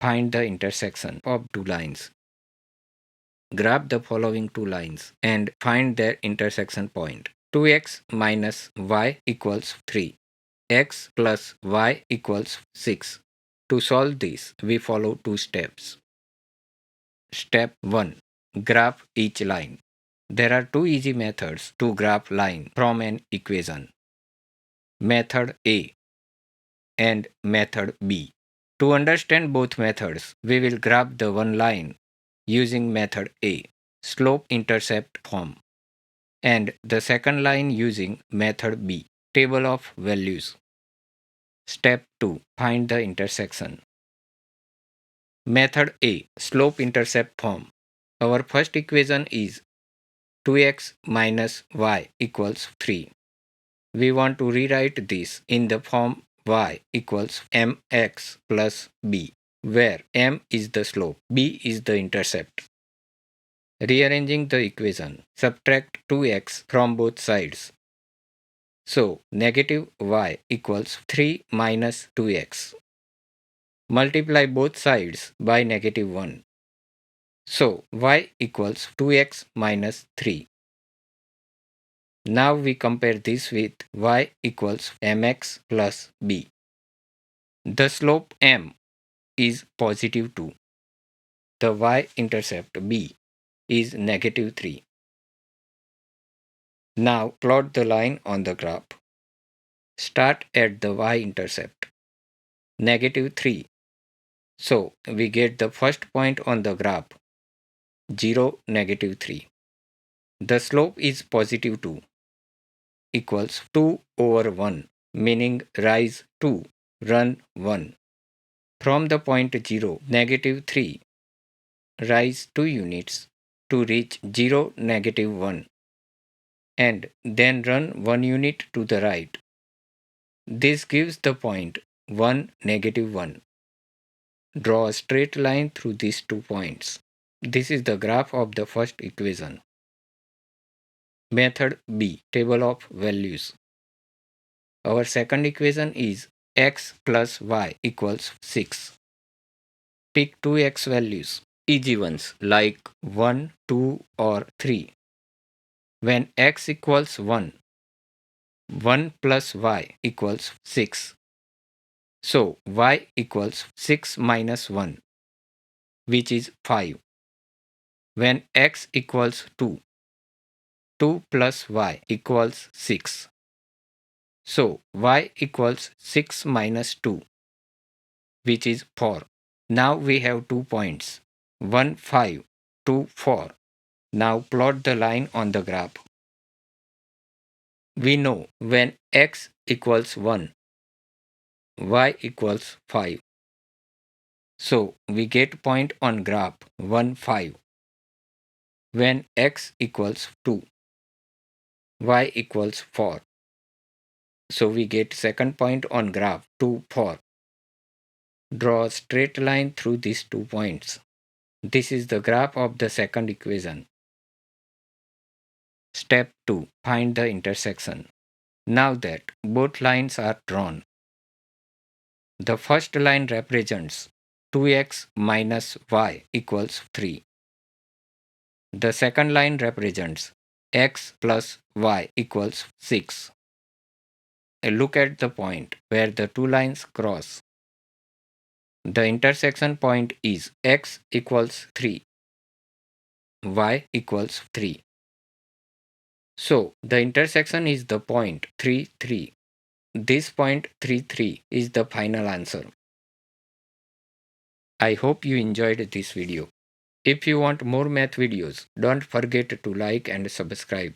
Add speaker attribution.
Speaker 1: find the intersection of two lines. Graph the following two lines and find their intersection point. 2x minus y equals 3. X plus y equals 6. To solve this, we follow two steps. Step 1. Graph each line. There are two easy methods to graph line from an equation. Method A and method B. To understand both methods, we will graph the one line using method A, slope-intercept form, and the second line using method B, table of values. Step 2. Find the intersection. Method A, slope-intercept form. Our first equation is 2x minus y equals 3. We want to rewrite this in the form y equals mx plus b, where m is the slope, b is the intercept. Rearranging the equation, subtract 2x from both sides. So, negative y equals 3 minus 2x. Multiply both sides by negative 1. So, y equals 2x minus 3. Now we compare this with y equals mx plus b. The slope m is positive 2. The y-intercept b is negative 3. Now plot the line on the graph. Start at the y-intercept, negative 3. So we get the first point on the graph, 0, negative 3. The slope is positive 2, equals 2 over 1, meaning rise 2, run 1. From the point 0, negative 3, rise 2 units to reach 0, negative 1, and then run 1 unit to the right. This gives the point 1, negative 1. Draw a straight line through these 2 points. This is the graph of the first equation. Method B, table of values. Our second equation is x plus y equals 6. Pick two x values, easy ones like 1, 2 or 3. When x equals 1, 1 plus y equals 6. So y equals 6 minus 1, which is 5. When x equals 2, 2 plus y equals 6. So y equals 6 minus 2, which is 4. Now we have 2 points, 1, 5, 2, 4. Now plot the line on the graph. We know when x equals 1, y equals 5. So we get point on graph 1, 5. When x equals 2, y equals 4. So we get second point on graph 2, 4. Draw a straight line through these 2 points. This is the graph of the second equation. Step 2. Find the intersection. Now that both lines are drawn, the first line represents 2x minus y equals 3. The second line represents x plus y equals 6. Look at the point where the two lines cross. The intersection point is x equals 3, y equals 3. So the intersection is the point 3, 3. This point 3, 3 is the final answer. I hope you enjoyed this video. If you want more math videos, don't forget to like and subscribe.